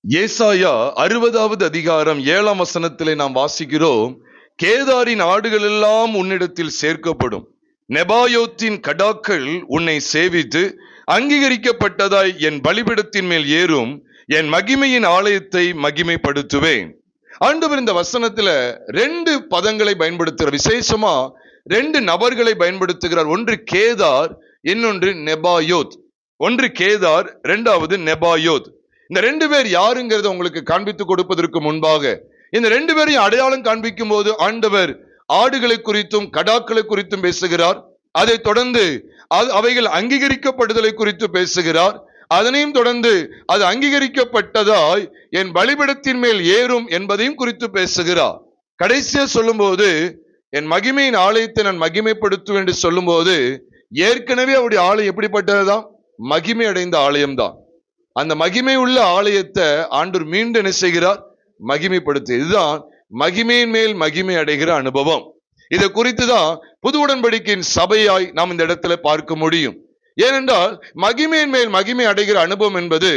ஏசாயா 60வது அதிகாரம் 7ஆம் வசனத்திலே நாம் வாசிக்கிறோம். கேதாரின் ஆடுகள் எல்லாம் உன்னிடத்தில் சேர்க்கப்படும், நெபாயோத்தின் கடாக்கள் உன்னை சேவித்து அங்கீகரிக்கப்பட்டதாய் என் பலிபீடத்தின் மேல் ஏறும், என் மகிமையின் ஆலயத்தை மகிமைப்படுத்துவேன். ஆண்டவர் இந்த வசனத்துல 2 பதங்களை பயன்படுத்துகிறார். விசேஷமா 2 நபர்களை பயன்படுத்துகிறார். ஒன்று கேதார், இன்னொன்று நெபாயோத். ஒன்று கேதார், இரண்டாவது நெபாயோத். இந்த 2 பேர் யாருங்கிறத உங்களுக்கு காண்பித்து கொடுப்பதற்கு முன்பாக இந்த 2 பேரையும் அடையாளம் காண்பிக்கும் போது ஆண்டவர் ஆடுகளை குறித்தும் கடாக்களை குறித்தும் பேசுகிறார். அதை தொடர்ந்து அவைகள் அங்கீகரிக்கப்படுதலை குறித்து பேசுகிறார். அதனையும் தொடர்ந்து அது அங்கீகரிக்கப்பட்டதாய் என் பலிபீடத்தின் மேல் ஏறும் என்பதையும் குறித்து பேசுகிறார். கடைசியா சொல்லும் போது என் மகிமையின் ஆலயத்தை நான் மகிமைப்படுத்துவேன் என்று சொல்லும் போது ஏற்கனவே அவருடைய ஆலயம் எப்படிப்பட்டதுதான்? மகிமை அடைந்த ஆலயம்தான். அந்த மகிமை உள்ள ஆலயத்தை ஆண்டவர் மீண்டும் என்ன செய்கிறார்? மகிமைப்படுத்து. இதுதான் மகிமையின் மேல் மகிமை அடைகிற அனுபவம். இதை குறித்துதான் புது உடன்படிக்கையின் சபையாய் நாம் இந்த இடத்துல பார்க்க முடியும். ஏனென்றால் மகிமையின் மேல் மகிமை அடைகிற அனுபவம் என்பது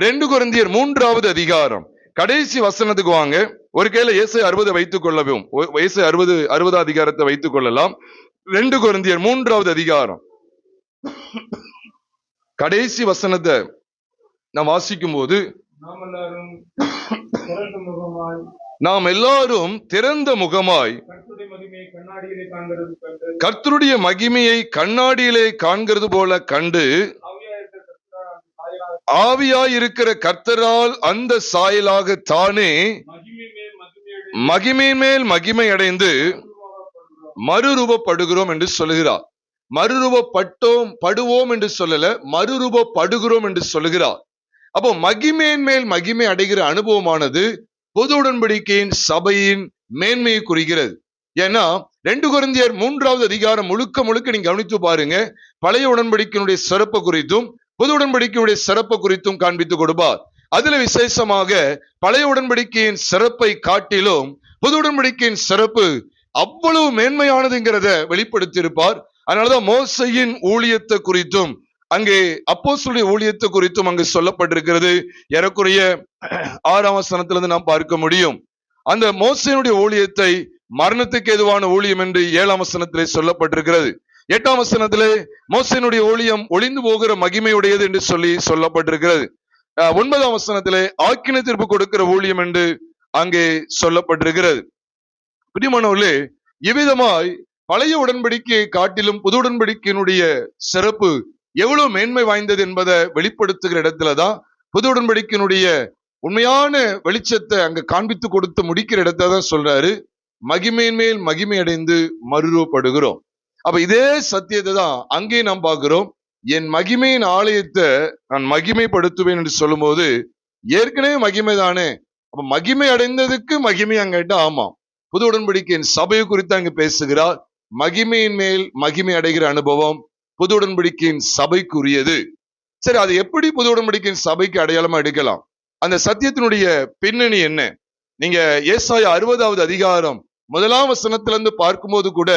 2 கொரிந்தியர் 3வது அதிகாரம் கடைசி வசனத்துக்கு வாங்க. ஒரு கையில ஏசாயா 60 வைத்துக் கொள்ளவும், ஏசாயா 60 அதிகாரத்தை வைத்துக் கொள்ளலாம். 2 கொரிந்தியர் 3வது அதிகாரம் கடைசி வசனத்தை நாம் வாசிக்கும் போது நாம் எல்லாரும் திறந்த முகமாய் கர்த்தருடைய மகிமையை கண்ணாடியிலே காண்கிறது போல கண்டு, ஆவியாய் இருக்கிற கர்த்தரால் அந்த சாயலாக தானே மகிமையின் மேல் மகிமை அடைந்து மறுரூபப்படுகிறோம் என்று சொல்லுகிறார். மறுரூபப்படுவோம் என்று சொல்லல, மறுரூபப்படுகிறோம் என்று சொல்லுகிறார். அப்போ மகிமையின் மேல் மகிமை அடைகிற அனுபவமானது பொது உடன்படிக்கையின் சபையின் மேன்மையை குறிக்கிறது. ஏன்னா 2 கொரிந்தியர் 3வது அதிகாரம் முழுக்க நீங்க கவனித்து பாருங்க. பழைய உடன்படிக்கையினுடைய சிறப்பு குறித்தும் புது உடன்படிக்கையுடைய சிறப்பு குறித்தும் காண்பித்து கொடுப்பார். அதுல விசேஷமாக பழைய உடன்படிக்கையின் சிறப்பை காட்டிலும் புது உடன்படிக்கையின் சிறப்பு அவ்வளவு மேன்மையானதுங்கிறத வெளிப்படுத்தி இருப்பார். அதனாலதான் மோசையின் ஊழியத்தை குறித்தும் அங்கே அப்போஸ்தலருடைய ஊழியத்தை குறித்தும் அங்கு சொல்லப்பட்டிருக்கிறது. ஏறக்குறைய 6ஆம் வசனத்திலிருந்து நாம் பார்க்க முடியும். அந்த மோசையினுடைய ஊழியத்தை மரணத்துக்கு ஏதுவான ஊழியம் என்று 7ஆம் வசனத்திலே சொல்லப்பட்டிருக்கிறது. 8ஆம் வசனத்திலே மோசையினுடைய ஊழியம் ஒளிந்து போகிற மகிமையுடையது என்று சொல்லப்பட்டிருக்கிறது. 9ஆம் வசனத்திலே ஆக்கினை தீர்ப்பு கொடுக்கிற ஊழியம் என்று அங்கே சொல்லப்பட்டிருக்கிறது. பிரியமானவர்களே, இவ்விதமாய் பழைய உடன்படிக்கையை காட்டிலும் புது உடன்படிக்கையினுடைய சிறப்பு எவ்வளவு மேன்மை வாய்ந்தது என்பதை வெளிப்படுத்துகிற இடத்துலதான் புது உடன்படிக்கையினுடைய உண்மையான வெளிச்சத்தை அங்க காண்பித்து கொடுத்து முடிக்கிற இடத்தான் சொல்றாரு, மகிமையின் மேல் மகிமை அடைந்து மறுரூபப்படுகிறோம். அப்ப இதே சத்தியத்தை தான் அங்கே நாம் பார்க்கிறோம். என் மகிமையின் ஆலயத்தை நான் மகிமைப்படுத்துவேன் என்று சொல்லும் போது ஏற்கனவே மகிமை தானே, அப்ப மகிமை அடைந்ததுக்கு மகிமை அங்கிட்ட. ஆமா, புது உடன்படிக்கையின் சபையை குறித்து அங்கு பேசுகிறார். மகிமையின் மேல் மகிமை அடைகிற அனுபவம் புது உடன்படிக்கையின் சபைக்குரியது. சரி, அது எப்படி புது உடன்படிக்கையின் சபைக்கு அடையாளமா எடுக்கலாம்? அந்த சத்தியத்தினுடைய பின்னணி என்ன? நீங்க ஏசாயா 60வது அதிகாரம் 1ஆம் வசனத்திலிருந்து பார்க்கும்போது கூட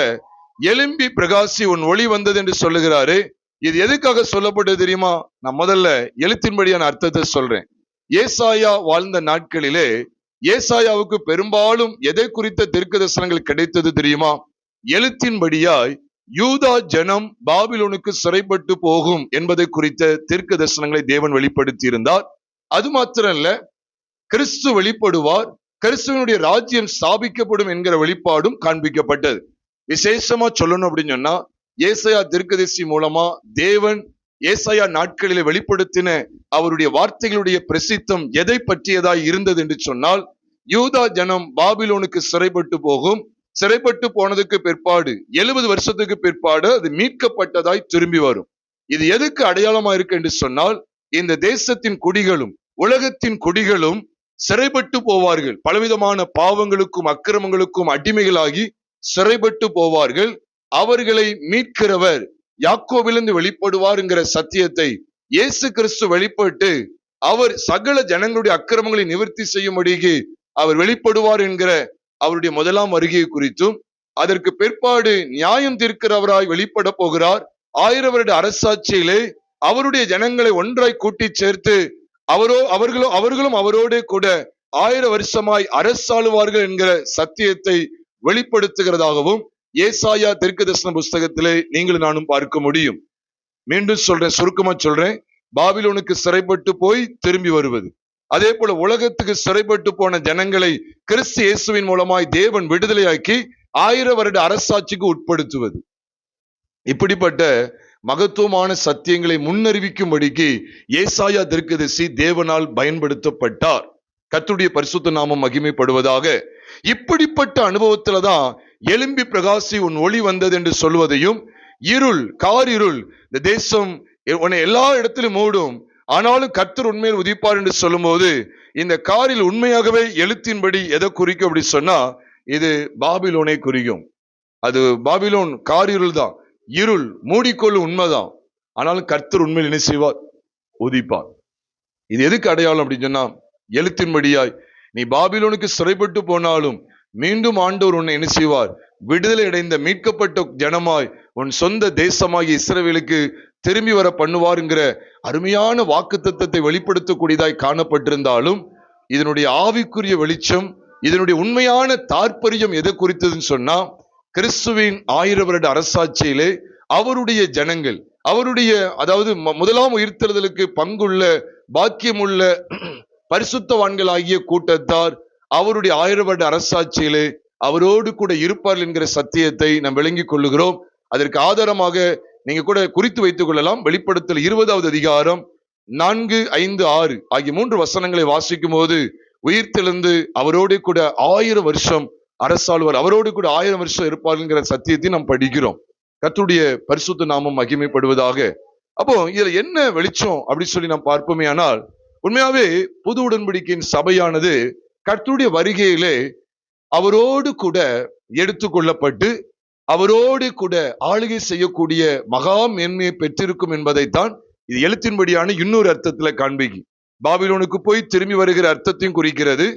எழும்பி பிரகாசி உன் ஒளி வந்தது என்று சொல்லுகிறாரு. இது எதுக்காக சொல்லப்பட்டது தெரியுமா? நான் முதல்ல எழுத்தின்படியான அர்த்தத்தை சொல்றேன். ஏசாயா வாழ்ந்த நாட்களிலே ஏசாயாவுக்கு பெரும்பாலும் எதை குறித்த தீர்க்கதரிசனங்கள் கிடைத்தது தெரியுமா? எழுத்தின்படியாய் யூதா ஜனம் பாபிலோனுக்கு சிறைப்பட்டு போகும் என்பதை குறித்த தீர்க்க தரிசனங்களை தேவன் வெளிப்படுத்தி இருந்தார். அது மாத்திரம் இல்ல, கிறிஸ்து வெளிப்படுவார், கிறிஸ்துவனுடைய ராஜ்யம் ஸ்தாபிக்கப்படும் என்கிற வெளிப்பாடும் காண்பிக்கப்பட்டது. விசேஷமா சொல்லணும் அப்படின்னு சொன்னா ஏசாயா தீர்க்கதரிசி மூலமா தேவன் ஏசாயா நாட்களிலே வெளிப்படுத்தின அவருடைய வார்த்தைகளுடைய பிரசித்தம் எதை பற்றியதாய் இருந்தது என்று சொன்னால், யூதா ஜனம் பாபிலோனுக்கு சிறைப்பட்டு போகும், சிறைப்பட்டு போனதுக்கு பிற்பாடு 70 வருஷத்துக்கு பிற்பாடு அது மீட்கப்பட்டதாய் திரும்பி வரும். இது எதுக்கு அடையாளமா இருக்கு என்று சொன்னால், இந்த தேசத்தின் குடிகளும் உலகத்தின் குடிகளும் சிறைப்பட்டு போவார்கள், பலவிதமான பாவங்களுக்கும் அக்கிரமங்களுக்கும் அடிமைகளாகி சிறைப்பட்டு போவார்கள். அவர்களை மீட்கிறவர் யாக்கோபிலிருந்து வெளிப்படுவார்ங்கிற சத்தியத்தை இயேசு கிறிஸ்து வெளிப்பட்டு அவர் சகல ஜனங்களுடைய அக்கிரமங்களை நிவர்த்தி செய்யும்படிக்கு அவர் வெளிப்படுவார் என்கிற அவருடைய 1ஆம் வருகை குறித்தும், அதற்கு பிற்பாடு நியாயம் தீர்க்கிறவராய் வெளிப்பட போகிறார். 1000 வருட அரசாட்சியிலே அவருடைய ஜனங்களை ஒன்றாய் கூட்டி சேர்த்து அவர்களும் அவரோடு கூட 1000 வருஷமாய் அரசாளுவார்கள் என்கிற சத்தியத்தை வெளிப்படுத்துகிறதாகவும் ஏசாயா தீர்க்கதரிசன புஸ்தகத்திலே நீங்களும் நானும் பார்க்க முடியும். மீண்டும் சொல்றேன், சுருக்கமா சொல்றேன். பாபிலோனுக்கு சிறைப்பட்டு போய் திரும்பி வருவது, அதே போல உலகத்துக்கு சிறைப்பட்டு போன ஜனங்களை கிறிஸ்து இயேசுவின் மூலமாய் தேவன் விடுதலையாக்கி 1000 வருட அரசாட்சிக்கு உட்படுத்துவது. இப்படிப்பட்ட மகத்துவமான சத்தியங்களை முன்னறிவிக்கும்படிக்கு ஏசாயா தீர்க்கதரிசி தேவனால் பயன்படுத்தப்பட்டார். கர்த்தருடைய பரிசுத்த நாமம் மகிமைப்படுவதாக. இப்படிப்பட்ட அனுபவத்துலதான் எழும்பி பிரகாசி உன் ஒளி வந்தது என்று சொல்வதையும், காரிருள் இந்த தேசம் உன்னை எல்லா இடத்திலும் மூடும், ஆனாலும் கர்த்தர் உண்மையில் உதிப்பார் என்று சொல்லும் போது, இந்த காரில் உண்மையாகவே எழுத்தின்படி எதை குறிக்கும் அப்படி சொன்னா, இது பாபிலோனை குறிக்கும். அது பாபிலோன் காரிருள் தான், இருள் மூடிக்கொள்ளும் உண்மைதான். ஆனாலும் கர்த்தர் உண்மையில் என்ன செய்வார்? உதிப்பார். இது எதுக்கு அடையாளம் அப்படின்னு சொன்னா, எழுத்தின்படியாய் நீ பாபிலோனுக்கு சிறைப்பட்டு போனாலும் மீண்டும் ஆண்டவர் உன்னை என்ன செய்வார்? விடுதலை அடைந்த மீட்கப்பட்ட ஜனமாய் உன் சொந்த தேசமாகிய இஸ்ரவேலுக்கு திரும்பி வர பண்ணுவாருங்கிற அருமையான வாக்குத்தத்தத்தை வெளிப்படுத்தக்கூடியதாய் காணப்பட்டிருந்தாலும், இதனுடைய ஆவிக்குரிய வெளிச்சம், இதனுடைய உண்மையான தாற்பயம் எதை குறித்ததுன்னு சொன்னா, கிறிஸ்துவின் 1000 வருட அரசாட்சியிலே அவருடைய ஜனங்கள், அவருடைய அதாவது முதலாம் உயிர்த்தெழுதலுக்கு பங்குள்ள பாக்கியமுள்ள பரிசுத்தவான்கள் ஆகிய கூட்டத்தார் அவருடைய 1000 வருட அரசாட்சியிலே அவரோடு கூட இருப்பார்கள் என்கிற சத்தியத்தை நாம் விளங்கிக் கொள்ளுகிறோம். அதற்கு ஆதாரமாக நீங்க கூட குறித்து வைத்துக் கொள்ளலாம். வெளிப்படுத்தல் 20வது அதிகாரம் 4, 5, 6 ஆகிய 3 வசனங்களை வாசிக்கும் போது, உயிர்த்தெழுந்து அவரோடு கூட 1000 வருஷம் அரசாளுவார், அவரோடு கூட 1000 வருஷம் இருப்பார்ங்கிற சத்தியத்தை நாம் படிக்கிறோம். கர்த்தருடைய பரிசுத்த நாமம் மகிமைப்படுவதாக. அப்போ இதுல என்ன வெளிச்சம் அப்படி சொல்லி நாம் பார்ப்போமே ஆனால், உண்மையாவே புது உடன்படிக்கையின் சபையானது கர்த்தருடைய வருகையிலே அவரோடு கூட எடுத்துக்கொள்ளப்பட்டு அவரோடு கூட ஆளுகை செய்யக்கூடிய மகா மேன்மையை பெற்றிருக்கும் என்பதைத்தான் இது எழுத்தின்படியான இன்னொரு அர்த்தத்துல காண்பிக்கும். பாபிலோனுக்கு போய் திரும்பி வருகிற அர்த்தத்தையும் குறிக்கிறது.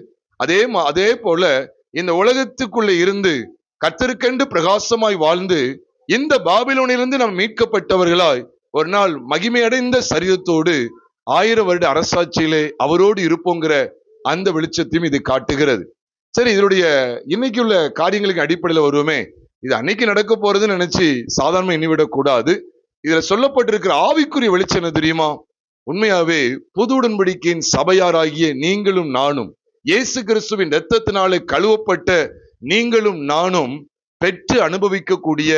அதே போல இந்த உலகத்துக்குள்ள இருந்து கர்த்தருக்கென்று பிரகாசமாய் வாழ்ந்து இந்த பாபிலோனிலிருந்து நாம் மீட்கப்பட்டவர்களாய் ஒரு நாள் மகிமையடைந்த சரீரத்தோடு 1000 வருட அரசாட்சியிலே அவரோடு இருப்போங்கிற அந்த வெளிச்சத்தையும் இது காட்டுகிறது. சரி, இதனுடைய இன்னைக்குள்ள காரியங்களுக்கு அடிப்படையில் வருவோமே. இது அன்னைக்கு நடக்க போறதுன்னு நினைச்சு சாதாரண எண்ணிவிடக் கூடாது. இதுல சொல்லப்பட்டிருக்கிற ஆவிக்குரிய வெளிச்சம் என்ன தெரியுமா? உண்மையாவே புது உடன்படிக்கையின் சபையாராகிய நீங்களும் நானும், இயேசு கிறிஸ்துவின் இரத்தத்தினாலே கழுவப்பட்ட நீங்களும் நானும் பெற்று அனுபவிக்கக்கூடிய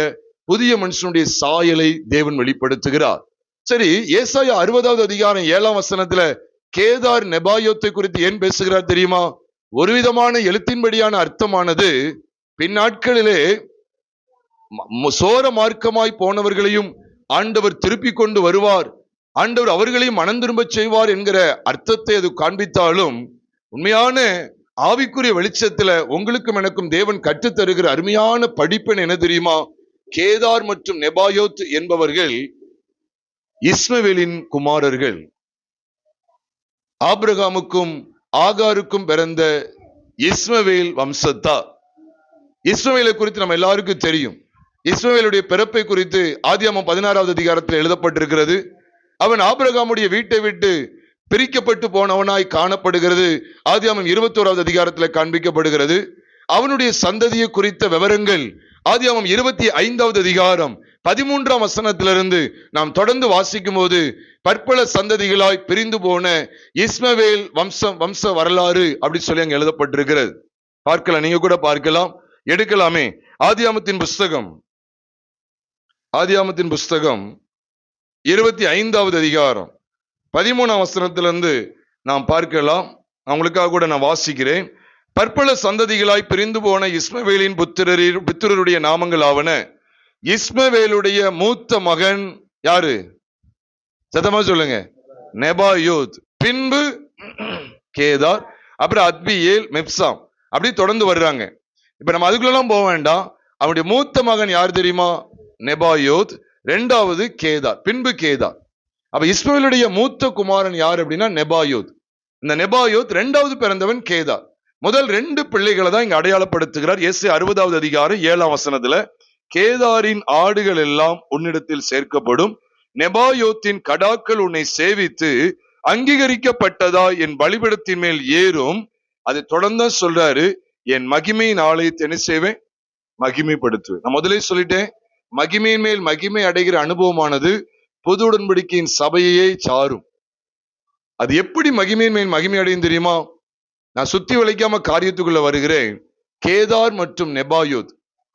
புதிய மனுஷனுடைய சாயலை தேவன் வெளிப்படுத்துகிறார். சரி, ஏசாயா 60வது அதிகாரம் 7ஆம் வசனத்துல கேதார் நெபாயோத்தை குறித்து ஏன் பேசுகிறார் தெரியுமா? ஒரு விதமான எழுத்தின்படியான அர்த்தமானது, பின்னாட்களிலே சோர மார்க்கமாய் போனவர்களையும் ஆண்டவர் திருப்பி கொண்டு வருவார், ஆண்டவர் அவர்களையும் மனம் திரும்ப செய்வார் என்கிற அர்த்தத்தை அது காண்பித்தாலும், உண்மையான ஆவிக்குரிய வெளிச்சத்துல உங்களுக்கும் எனக்கும் தேவன் கற்றுத் தருகிற அருமையான படிப்பெண் என்ன தெரியுமா? கேதார் மற்றும் நெபாயோத் என்பவர்கள் இஸ்மவேலின் குமாரர்கள். ஆபிரகாமுக்கும் ஆகாருக்கும் பிறந்த இஸ்மவேல் வம்சத்தார். இஸ்மவேலை குறித்து நம்ம எல்லாருக்கும் தெரியும். இஸ்மவேலுடைய பிறப்பை குறித்து ஆதியாகமம் 16வது அதிகாரத்தில் எழுதப்பட்டிருக்கிறது. அவன் ஆபிரகாமுடைய வீட்டை விட்டு பிரிக்கப்பட்டு போனவனாய் காணப்படுகிறது. ஆதியாகமம் 21வது அதிகாரத்தில் காண்பிக்கப்படுகிறது. அவனுடைய சந்ததியை குறித்த விவரங்கள் ஆதியாகமம் 25வது அதிகாரம் 13ஆம் வசனத்திலிருந்து நாம் தொடர்ந்து வாசிக்கும் போது, பற்பல சந்ததிகளாய் பிரிந்து போன இஸ்மவேல் வம்ச வரலாறு அப்படி சொல்லி அங்க எழுதப்பட்டிருக்கிறது. பார்க்கலாம், நீங்க கூட பார்க்கலாம், எடுக்கலாமே. ஆதியாகமத்தின் புஸ்தகம் 25வது அதிகாரம் 13ஆம் வசனத்திலிருந்து நாம் பார்க்கலாம். அவங்களுக்காக கூட நான் வாசிக்கிறேன். பற்பல சந்ததிகளாய் பிரிந்து போன இஸ்மவேலின் புத்திரருடைய நாமங்கள் ஆவன. இஸ்மவேலுடைய மூத்த மகன் யாரு? சத்தமா சொல்லுங்க. நெபாயோத், பின்பு கேதார், அப்புறம் அத்பியேல், மெப்சாம், அப்படி தொடர்ந்து வர்றாங்க. இப்ப நம்ம அதுக்குள்ளெல்லாம் போக வேண்டாம். அவனுடைய மூத்த மகன் யார் தெரியுமா? நெபாயோத். 2வது கேதார், பின்பு கேதார். அப்ப இஸ்மவேலுடைய மூத்த குமாரன் யார் அப்படின்னா நெபாயோத். இந்த நெபாயோத் 2வது பிறந்தவன் கேதார். முதல் 2 பிள்ளைகளை தான் இங்க அடையாளப்படுத்துகிறார். ஏசாயா 60வது அதிகாரம் 7ஆம் வசனத்துல, கேதாரின் ஆடுகள் எல்லாம் உன்னிடத்தில் சேர்க்கப்படும், நெபாயோத்தின் கடாக்கள் உன்னை சேவித்து அங்கீகரிக்கப்பட்டதா என் பலிபீடத்தின் மேல் ஏறும். அதை தொடர்ந்து சொல்றாரு, என் மகிமையின் ஆலயத்தை என்ன செய்வேன்? மகிமைப்படுத்துவேன். நான் முதலே சொல்லிட்டேன், மகிமையின் மேல் மகிமை அடைகிற அனுபவமானது புது உடன்படிக்கையின் சபையே சாரும். அது எப்படி மகிமையின் மேல் மகிமை அடையும் தெரியுமா? நான் சுத்தி வளைக்காம காரியத்துக்குள்ள வருகிறேன். கேதார் மற்றும் நெபாயோத்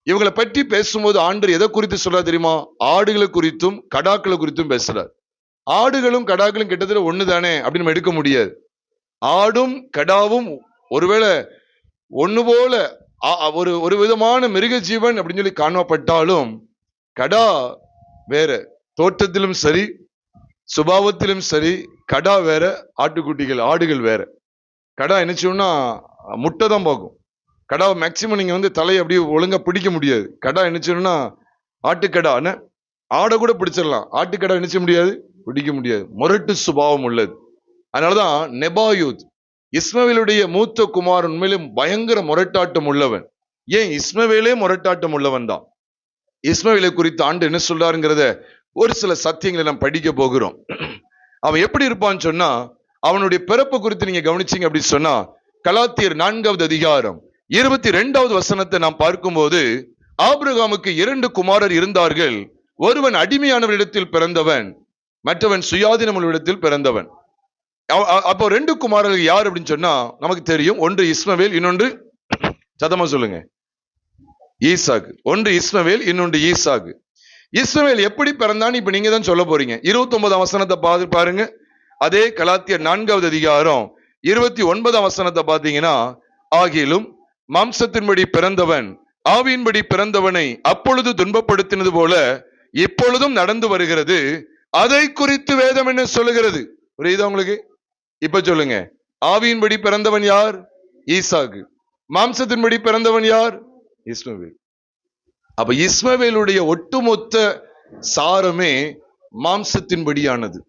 இவங்களை பற்றி பேசும்போது ஆண்டவர் எதை குறித்து சொல்றார் தெரியுமா? ஆடுகளை குறித்தும் கடாக்களை குறித்தும் பேசுறார். ஆடுகளும் கடாக்களும் கிட்டத்தட்ட ஒண்ணுதானே அப்படின்னு நம்ம எடுக்க முடியாது. ஆடும் கடாவும் ஒருவேளை ஒண்ணு போல ஒரு விதமான மிருக ஜீவன் அப்படின்னு சொல்லி காணப்பட்டாலும், கடா வேற, தோற்றத்திலும் சரி சுபாவத்திலும் சரி கடா வேற, ஆட்டுக்குட்டிகள் ஆடுகள் வேற. கடா என்ன செய்யும்னா முட்டை தான் பார்க்கும். கடாவை மேக்சிமம் நீங்க தலையை அப்படியே ஒழுங்கா பிடிக்க முடியாது. கடா என்ன செய்யணும்னா, ஆட்டுக்கடா ஆடை கூட பிடிச்சிடலாம், ஆட்டுக்கடா என்ன செய்ய முடியாது, பிடிக்க முடியாது. முரட்டு சுபாவம் உள்ளது. அதனாலதான் நெபாயோத் இஸ்மவேலுடைய மூத்த குமார் உண்மையிலும் பயங்கர முரட்டாட்டம் உள்ளவன். ஏன் இஸ்மவேலே முரட்டாட்டம் உள்ளவன் தான். இஸ்மவேலை குறித்து ஆண்டு என்ன சொல்றாருங்கிறத ஒரு சில சத்தியங்களை நாம் படிக்க போகிறோம். அவன் எப்படி இருப்பான்னு சொன்னா, அவனுடைய பிறப்பு குறித்து நீங்க கவனிச்சீங்க அப்படி சொன்னா, கலாத்தியர் 4வது அதிகாரம் 22வது வசனத்தை நாம் பார்க்கும்போது, ஆபிரகாமுக்கு 2 குமாரர் இருந்தார்கள். ஒருவன் அடிமையானவரிடத்தில் பிறந்தவன், மற்றவன் சுயாதீனம் உள்ளிடத்தில் பிறந்தவன். அப்போ 2 குமாரர்கள் யார் அப்படின்னு சொன்னா நமக்கு தெரியும். ஒன்று இஸ்மவேல், இன்னொன்று சத்தமா சொல்லுங்க ஈசாக்கு. ஒன்று இஸ்மவேல், இன்னொன்று ஈசாக்கு. இஸ்மவேல் எப்படி பிறந்தான்னு இப்ப நீங்க தான் சொல்ல போறீங்க. 29ஆம் வசனத்தை பாருங்க. அதே கலாத்தியர் 4வது அதிகாரம் 29ஆம் வசனத்தை பாத்தீங்கன்னா, ஆகிலும் மாம்சத்தின்படி பிறந்தவன் ஆவியின்படி பிறந்தவனை அப்பொழுது துன்பப்படுத்தினது போல இப்பொழுதும் நடந்து வருகிறது. அதை குறித்து வேதம் என்ன சொல்லுகிறது? புரியுதா உங்களுக்கு? இப்ப சொல்லுங்க, ஆவியின்படி பிறந்தவன் யார்? ஈசாக்கு. மாம்சத்தின்படி பிறந்தவன் யார்? இஸ்மவேல். அப்ப இஸ்மவேலுடைய ஒட்டுமொத்த சாரமே மாம்சத்தின்படியானது.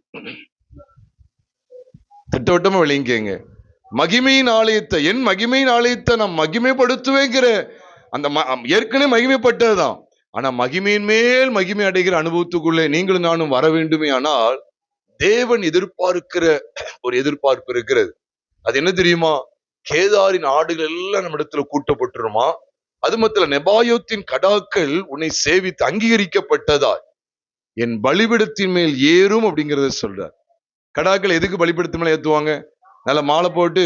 திட்டவட்டமா விளங்கிக்கங்க. மகிமையின் ஆலயத்தை, என் மகிமையின் ஆலயத்தை நான் மகிமைப்படுத்துவேங்கிற அந்த ஏற்கனவே மகிமைப்பட்டதுதான். ஆனா மகிமையின் மேல் மகிமை அடைகிற அனுபவத்துக்குள்ளே நீங்களும் நானும் வர வேண்டுமே. ஆனால் தேவன் எதிர்பார்க்கிற ஒரு எதிர்பார்ப்பு இருக்கிறது. அது என்ன தெரியுமா? கேதாரின் ஆடுகள் எல்லாம் நம்ம இடத்துல கூட்டப்பட்டுருமா, அது மட்டும் நெபாயோத்தின் கடாக்கள் உன்னை சேவித்து அங்கீகரிக்கப்பட்டதா என் பலிபீடத்தின் மேல் ஏறும் அப்படிங்கறத சொல்றார். கடாக்கள் எதுக்கு பலிபீடத்தின் மேல ஏத்துவாங்க? நல்ல மாலை போட்டு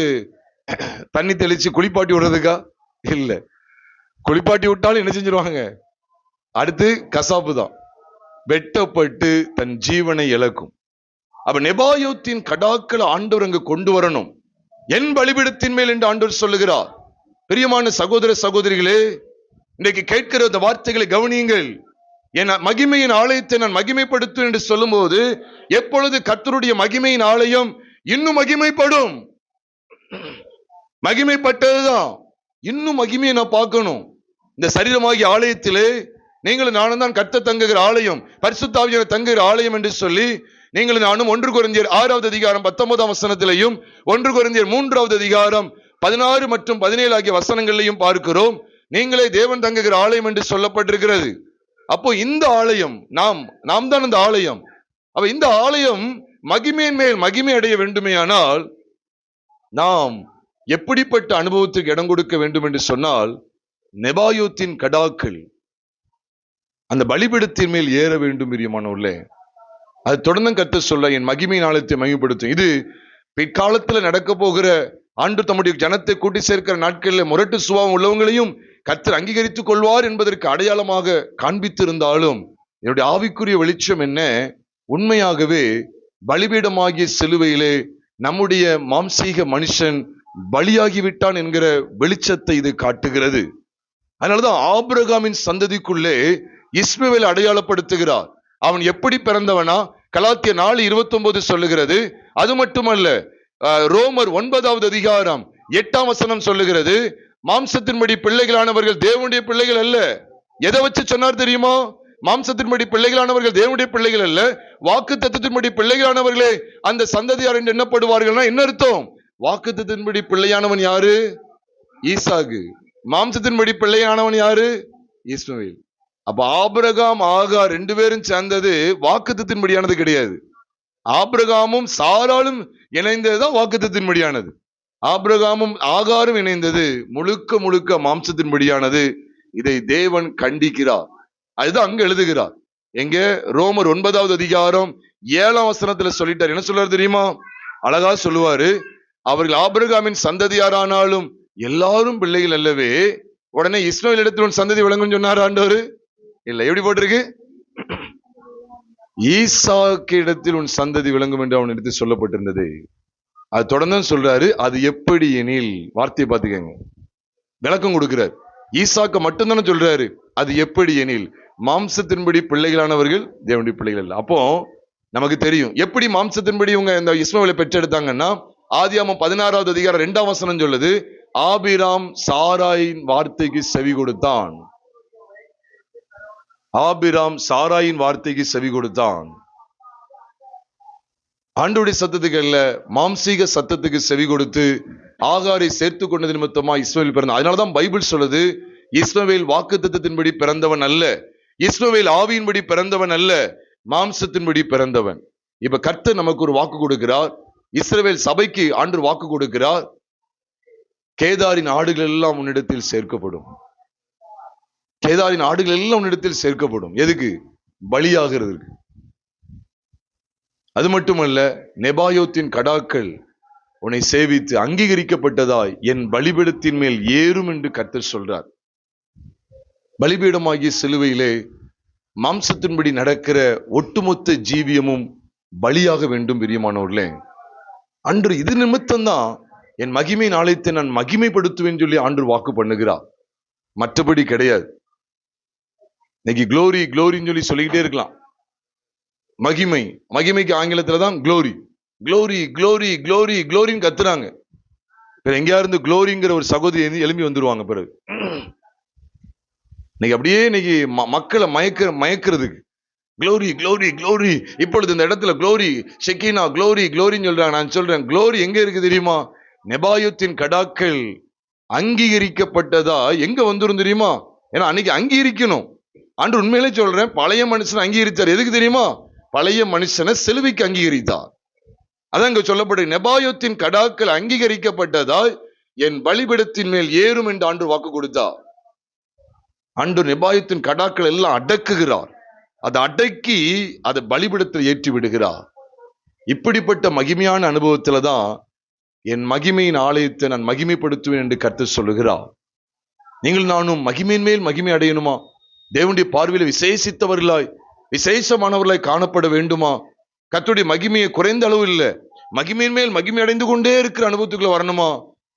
தண்ணி தெளிச்சு குளிப்பாட்டி விடுறதுக்கா? இல்ல. குளிப்பாட்டி விட்டாலும் என்ன செஞ்சிருவாங்க? அடுத்து கசாப்பு தான், வெட்டப்பட்டு தன் ஜீவனை இழக்கும். அப்ப நெபாயோத்தின் கடாக்கள் ஆண்டவர் அங்கு கொண்டு வரணும், என் பலிபீடத்தின் மேல் என்று ஆண்டவர் சொல்லுகிறார். பிரியமான சகோதர சகோதரிகளே, இன்றைக்கு கேட்கிற இந்த வார்த்தைகளை கவனியுங்கள். என் மகிமையின் ஆலயத்தை நான் மகிமைப்படுத்தும் என்று சொல்லும் போது, எப்பொழுது கர்த்தருடைய மகிமையின் ஆலயம் இன்னும் மகிமைப்படும். மகிமைப்பட்டதுதான், இன்னும் மகிமையை நான் பார்க்கணும். இந்த சரீரமாகிய ஆலயத்திலே நீங்களும் நானும் தான் கர்த்தர் தங்குகிற ஆலயம், பரிசுத்த ஆவியானவர் தங்குகிற ஆலயம் என்று சொல்லி நீங்களும் நானும் 1 கொரிந்தியர் 6வது அதிகாரம் 19ஆம் வசனத்திலையும் 1 கொரிந்தியர் 3வது அதிகாரம் 16 மற்றும் 17 ஆகிய வசனங்களிலையும் பார்க்கிறோம். நீங்களே தேவன் தங்குகிற ஆலயம் என்று சொல்லப்பட்டிருக்கிறது. அப்போ இந்த ஆலயம் நாம் தான் இந்த ஆலயம். அப்ப இந்த ஆலயம் மகிமையின் மேல் மகிமை அடைய வேண்டுமேயானால் நாம் எப்படிப்பட்ட அனுபவத்துக்கு இடம் கொடுக்க வேண்டும் என்று சொன்னால், நெபாயோத்தின் கடாக்கள் அந்த பலிபீடத்தின் மேல் ஏற வேண்டும். பிரியமானவர்களே, அது தொடர்ந்து கர்த்தர் சொல்ல, என் மகிமையின் ஆலயத்தை மகிமைப்படுத்தும். இது பிற்காலத்துல நடக்க போகிற ஆண்டு தம்முடைய ஜனத்தை கூட்டி சேர்க்கிற நாட்களில் முரட்டு சுபாவம் உள்ளவங்களையும் கர்த்தர் அங்கீகரித்துக் கொள்வார் என்பதற்கு அடையாளமாக காண்பித்திருந்தாலும், என்னுடைய ஆவிக்குரிய வெளிச்சம் என்ன? உண்மையாகவே பலிபீடமாகிய சிலுவையிலே நம்முடைய மாம்சீக மனுஷன் பலியாகிவிட்டான் என்கிற வெளிச்சத்தை இது காட்டுகிறது. அதனாலதான் ஆபிரகாமின் சந்ததிக்குள்ளே இஸ்மவேல் அடையாளப்படுத்துகிறார். அவன் எப்படி பிறந்தவனா? கலாத்தியர் 4:29 சொல்லுகிறது. அது மட்டுமல்ல, ரோமர் 9வது அதிகாரம் 8ஆம் வசனம் சொல்லுகிறது, மாம்சத்தின்படி பிள்ளைகளானவர்கள் தேவனுடைய பிள்ளைகள் அல்ல. எதை வச்சு சொன்னார் தெரியுமா? மாம்சத்தின்படி பிள்ளைகளானவர்கள் தேவனுடைய பிள்ளைகள் அல்ல, வாக்கு தத்தத்தின்படி பிள்ளைகளானவர்களே அந்த சந்ததியார் என்று எண்ணப்படுவார்கள்னா என்ன அர்த்தம்? வாக்கு தத்தத்தின்படி பிள்ளையானவன் யாரு? ஈசாக்கு. மாம்சத்தின்படி பிள்ளையானவன் யாரு? இஸ்மவேல். அப்ப ஆபிரகாம் ஆகார் 2 பேரும் சேர்ந்தது வாக்குத்தத்தின்படியானது கிடையாது. ஆபிரகாமும் சாராலும் இணைந்ததுதான் வாக்குத்தத்தின்படியானது. ஆபிரகாமும் ஆகாரும் இணைந்தது முழுக்க முழுக்க மாம்சத்தின்படியானது. இதை தேவன் கண்டிக்கிறார். அதுதான் அங்க எழுதுகிறார். எங்க ரோமர் 9வது அதிகாரம் 7ஆம் வசனத்துல சொல்லிட்டார். என்ன சொல்றாரு தெரியுமா? அழகா சொல்லுவாரு, அவர்கள் ஆபிரகாமின் சந்ததியாரானாலும் எல்லாரும் பிள்ளைகள் அல்லவே. உடனே இஸ்மவேல் இடத்தில் உன் சந்ததி விளங்கும் சொன்னார் ஆண்டவர்? இல்ல. எப்படி போட்டிருக்கு? ஈசாக்கு இடத்தில் உன் சந்ததி விளங்கும் என்று அவன் எடுத்து சொல்லப்பட்டிருந்தது. அது தொடர்ந்து சொல்றாரு, அது எப்படி எனில், வார்த்தையை பார்த்துக்கங்க, விளக்கம் கொடுக்கிறார். ஈசாக்கு மட்டும்தானே சொல்றாரு, அது எப்படி எனில் மாம்சத்தின்படி பிள்ளைகளானவர்கள் தேவனுடைய பிள்ளைகள் அல்ல. அப்போ நமக்கு தெரியும் எப்படி மாம்சத்தின்படி இவங்க இந்த இஸ்மவேலை பெற்றெடுத்தாங்கன்னா, ஆதியாகமம் 16வது அதிகாரம் 2ஆம் வசனம் சொல்லுது, ஆபிராம் சாராயின் வார்த்தைக்கு செவி கொடுத்தான். ஆபிராம் சாராயின் வார்த்தைக்கு செவி கொடுத்தான். ஆண்டவருடைய சத்தத்துக்கு அல்ல, மாம்சீக சத்தத்துக்கு செவி கொடுத்து ஆகாரை சேர்த்து கொண்டது நிமித்தமா இஸ்மவேல் பிறந்தான். அதனாலதான் பைபிள் சொல்லுது, இஸ்மவேல் வாக்குத்தத்தத்தின்படி பிறந்தவன் அல்ல, இஸ்மவேல் ஆவியின்படி பிறந்தவன் அல்ல, மாம்சத்தின்படி பிறந்தவன். இப்ப கர்த்தர் நமக்கு ஒரு வாக்கு கொடுக்கிறார். இஸ்ரவேல் சபைக்கு ஆண்டவர் வாக்கு கொடுக்கிறார், கேதாரின் ஆடுகள் எல்லாம் உன்னிடத்தில் சேர்க்கப்படும். கேதாரின் ஆடுகள் எல்லாம் உன்னிடத்தில் சேர்க்கப்படும். எதுக்கு? பலியாகிறதுக்கு. அது மட்டுமல்ல, நெபாயோத்தின் கடாக்கள் உன்னை சேவித்து அங்கீகரிக்கப்பட்டதாய் என் பலிபீடத்தின் மேல் ஏறும் என்று கர்த்தர் சொல்றார். பலிபீடமாகிய சிலுவையிலே மாம்சத்தின்படி நடக்கிற ஒட்டுமொத்த ஜீவியமும் பலியாக வேண்டும். பிரியமானவர்களே, அன்று இது நிமித்தம்தான் என் மகிமை ஆலயத்தை நான் மகிமைப்படுத்துவேன் சொல்லி ஆண்டவர் வாக்கு பண்ணுகிறார். மற்றபடி கிடையாது. இன்னைக்கு க்ளோரி க்ளோரின்னு சொல்லி சொல்லிக்கிட்டே இருக்கலாம். மகிமை, மகிமைக்கு ஆங்கிலத்துல தான் க்ளோரி, க்ளோரி க்ளோரி க்ளோரி க்ளோரின்னு கத்துறாங்க. எங்கேயா இருந்து க்ளோரிங்கிற ஒரு சகோதரி எழும்பி வந்துருவாங்க. பிறகு இன்னைக்கு அப்படியே இன்னைக்கு மக்களை மயக்கிறதுக்கு க்ளோரி க்ளோரி க்ளோரி. இப்பொழுது இந்த இடத்துல க்ளோரி ஷெக்கினா க்ளோரி க்ளோரின்னு சொல்றாங்க. நான் சொல்றேன், க்ளோரி எங்க இருக்கு தெரியுமா? நெபாயோத்தின் கடாக்கள் அங்கீகரிக்கப்பட்டதா எங்க வந்துரும் தெரியுமா? ஏன்னா அன்னைக்கு அங்கீகரிக்கணும். ஆண்டு உண்மையிலே சொல்றேன், பழைய மனுஷனை அங்கீகரித்தார். எதுக்கு தெரியுமா? பழைய மனுஷனை சிலுவைக்கு அங்கீகரித்தார். அதான் இங்க சொல்லப்பட்ட நெபாயோத்தின் கடாக்கள் அங்கீகரிக்கப்பட்டதால் என் பலிபீடத்தின் மேல் ஏறும் என்று ஆண்டு வாக்கு கொடுத்தார். ஆண்டு நெபாயோத்தின் கடாக்கள் எல்லாம் அடக்குகிறார். அதை அடக்கி அதை பலிபீடத்தில் ஏற்றி விடுகிறார். இப்படிப்பட்ட மகிமையான அனுபவத்துலதான் என் மகிமையின் ஆலயத்தை நான் மகிமைப்படுத்துவேன் என்று கர்த்தர் சொல்லுகிறார். நீங்கள் நானும் மகிமையின் மேல் மகிமை அடையணுமா? தேவனுடைய பார்வையில் விசேஷித்தவர்களாய் விசேஷமானவர்களாய் காணப்பட வேண்டுமா? கர்த்தருடைய மகிமையை குறைந்த அளவு இல்ல, மகிமையின் மேல் மகிமை அடைந்து கொண்டே இருக்கிற அனுபவத்துக்குள்ள வரணுமா?